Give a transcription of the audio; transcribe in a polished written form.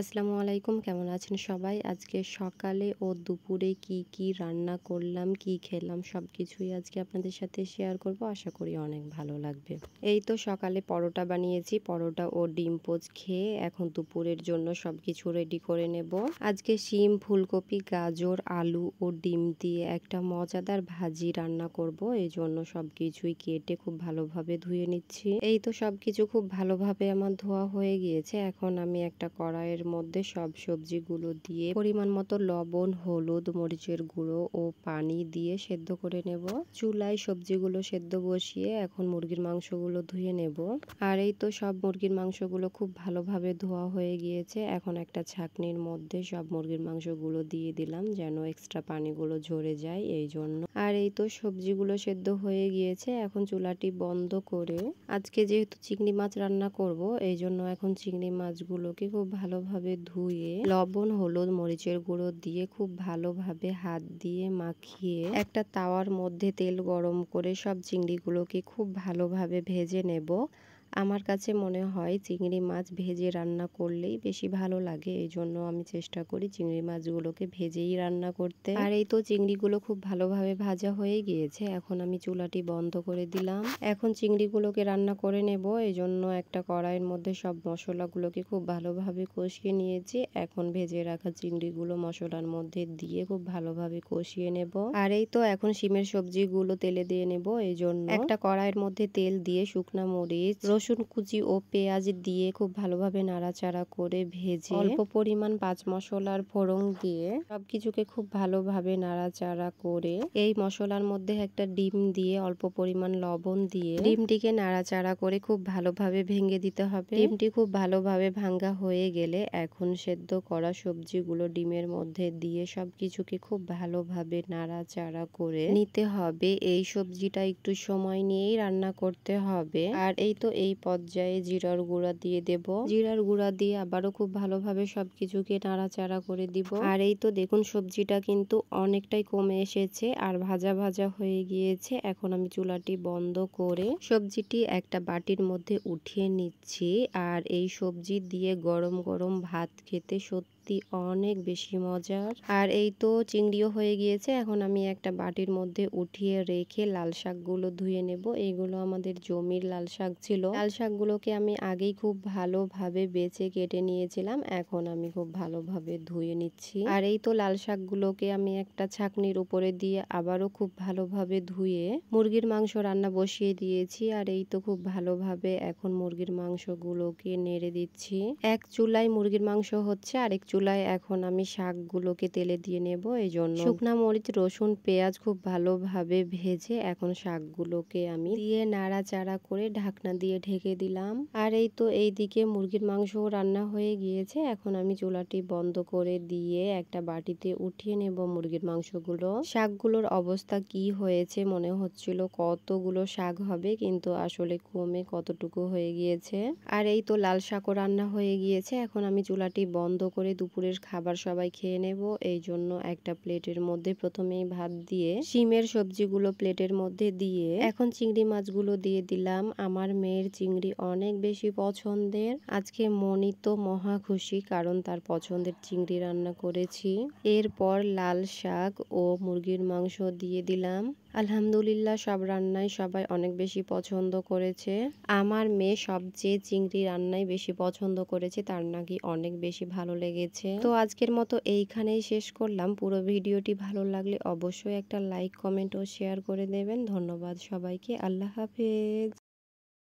আসসালামু আলাইকুম, কেমন আছেন সবাই? আজকে সকালে ও দুপুরে কি রান্না করলাম, কি খেলাম সবকিছুই আজকে আপনাদের সাথে শেয়ার করব। আশা করি অনেক ভালো লাগবে। এই তো সকালে পরোটা বানিয়েছি, পরোটা ও ডিম পোচ খেয়ে এখন দুপুরের জন্য সবকিছু রেডি করে নেব। আজকে শিম, ফুলকপি, গাজর, আলু ও ডিম দিয়ে একটা মজাদার ভাজি রান্না করব। এই জন্য সবকিছুই কেটে খুব ভালোভাবে ধুয়ে নিচ্ছি। এই তো সবকিছু খুব ভালোভাবে আমার ধোয়া হয়ে গিয়েছে। এখন আমি একটা কড়াইয়ের মধ্যে সব সবজিগুলো দিয়ে পরিমাণ মতো লবণ, হলুদ, মরিচের গুঁড়ো ও পানি দিয়ে সেদ্ধ করে নেব। চুলায় সবজিগুলো সেদ্ধ বসিয়ে এখন মুরগির মাংসগুলো ধুয়ে নেব। আর এই তো সব মুরগির মাংসগুলো খুব ভালোভাবে ধোয়া হয়ে গিয়েছে। এখন একটা ছাঁকনির মধ্যে সব মুরগির মাংসগুলো দিয়ে দিলাম যেন এক্সট্রা পানিগুলো ঝরে যায় এই জন্য। আর এই তো সবজিগুলো সেদ্ধ হয়ে গিয়েছে। এখন চুলাটি বন্ধ করে আজকে যেহেতু চিংড়ি মাছ রান্না করব এই জন্য এখন চিংড়ি মাছগুলোকে খুব ভালোভাবে ধুয়ে লবণ, হলুদ, মরিচের গুঁড়ো দিয়ে খুব ভালোভাবে হাত দিয়ে মাখিয়ে একটা তাওয়ার মধ্যে তেল গরম করে সব চিংড়িগুলোকে খুব ভালোভাবে ভেজে নেব। আমার কাছে মনে হয় চিংড়ি মাছ ভেজে রান্না করলেই বেশি ভালো লাগে। এই জন্য আমি চেষ্টা করি চিংড়ি মাছগুলোকে ভেজেই রান্না করতে। আর এই তো চিংড়িগুলো খুব ভালোভাবে ভাজা হয়ে গিয়েছে। এখন আমি চুলাটি বন্ধ করে দিলাম। এখন চিংড়িগুলোকে রান্না করে নেব। এই জন্য একটা কড়াইয়ের মধ্যে সব মশলাগুলোকে খুব ভালোভাবে কষিয়ে নিয়েছি। এখন ভেজে রাখা চিংড়িগুলো মশলার মধ্যে দিয়ে খুব ভালোভাবে কষিয়ে নেব। আর এই তো এখন শিমের সবজিগুলো তেলে দিয়ে নেব। এই জন্য একটা কড়াইয়ের মধ্যে তেল দিয়ে শুকনা মরিচ, রসুন কুচি ও পেঁয়াজ দিয়ে খুব ভালোভাবে নাড়াচাড়া করে ভেজে অল্প পরিমাণ পাঁচ মশলার ফোড়ন দিয়ে সবকিছুকে খুব ভালোভাবে নাড়াচাড়া করে এই মশলার মধ্যে একটা ডিম দিয়ে অল্প পরিমাণ লবণ দিয়ে ডিমটিকে নাড়াচাড়া করে খুব ভালোভাবে ভেঙে দিতে হবে। ডিমটি খুব ভালোভাবে ভাঙ্গা হয়ে গেলে এখন সেদ্ধ করা সবজিগুলো ডিমের মধ্যে দিয়ে সবকিছুকে খুব ভালোভাবে নাড়াচাড়া করে নিতে হবে। এই সবজিটা একটু সময় নিয়েই রান্না করতে হবে। আর এই তো এই পর্যায়ে জিরার গুঁড়া দিয়ে দেব। জিরার গুঁড়া দিয়ে আবারও খুব ভালোভাবে সবকিছুকে নাড়াচাড়া করে দিব। আর এই তো দেখুন সবজিটা কিন্তু অনেকটাই কমে এসেছে আর ভাজা ভাজা হয়ে গিয়েছে। এখন আমি চুলাটি বন্ধ করে সবজিটি একটা বাটির মধ্যে উঠিয়ে নিচ্ছি। আর এই সবজি দিয়ে গরম গরম ভাত খেতে সত্যি অনেক বেশি মজার। আর এই তো চিংড়িও হয়ে গিয়েছে। এখন আমি একটা বাটির মধ্যে উঠিয়ে রেখে লাল শাকগুলো ধুয়ে নেব। এইগুলো আমাদের জমির লাল শাক ছিল। লাল শাকগুলোকে আমি আগেই খুব ভালোভাবে বেছে কেটে নিয়েছিলাম। এখন আমি খুব ভালোভাবে ধুয়ে নিচ্ছি। আর এই তো লাল শাকগুলোকে আমি একটা ছাঁকনির উপরে দিয়ে আবারও খুব ভালোভাবে ধুয়ে মুরগির মাংস রান্না বসিয়ে দিয়েছি। আর এই তো খুব ভালোভাবে এখন মুরগির মাংসগুলোকে নেড়ে দিচ্ছি। এক চুলায় মুরগির মাংস হচ্ছে, আরেক চুলায় এখন আমি শাকগুলোকে তেলে দিয়ে নেব। এই জন্য শুকনা মরিচ, রসুন, পেঁয়াজ খুব ভালোভাবে ভেজে এখন শাকগুলোকে আমি দিয়ে নাড়াচাড়া করে ঢাকনা দিয়ে ঢেকে দিলাম। আর এই তো এইদিকে মুরগির মাংস রান্না হয়ে গিয়েছে। এখন আমি চুলাটি বন্ধ করে দিয়ে একটা বাটিতে উঠিয়ে নেব মুরগির মাংসগুলো। শাকগুলোর অবস্থা কি হয়েছে মনে হচ্ছিল কতগুলো শাক হবে, কিন্তু আসলে কমে কতটুকু হয়ে গিয়েছে। আর এই তো লাল শাকও রান্না হয়ে গিয়েছে। এখন আমি চুলাটি বন্ধ করে দুপুরের খাবার সবাই খেয়ে নেব। এই জন্য একটা প্লেটের মধ্যে প্রথমেই ভাত দিয়ে শিমের সবজিগুলো প্লেটের মধ্যে দিয়ে এখন চিংড়ি মাছগুলো দিয়ে দিলাম। আমার মেয়ের চিংড়ি অনেক বেশি পছন্দের। আজকে মনি তো মহা খুশি কারণ তার পছন্দের চিংড়ি রান্না করেছি। এরপর লাল শাক ও মুরগির মাংস দিয়ে দিলাম। আলহামদুলিল্লাহ সব রান্নাই সবাই অনেক বেশি পছন্দ করেছে। আমার মেয়ে সবচেয়ে চিংড়ি রান্নাই বেশি পছন্দ করেছে, তার নাকি অনেক বেশি ভালো লেগেছে। তো আজকের মতো এইখানেই শেষ করলাম। পুরো ভিডিওটি ভালো লাগলে অবশ্যই একটা লাইক, কমেন্ট ও শেয়ার করে দেবেন। ধন্যবাদ সবাইকে। আল্লাহ হাফেজ।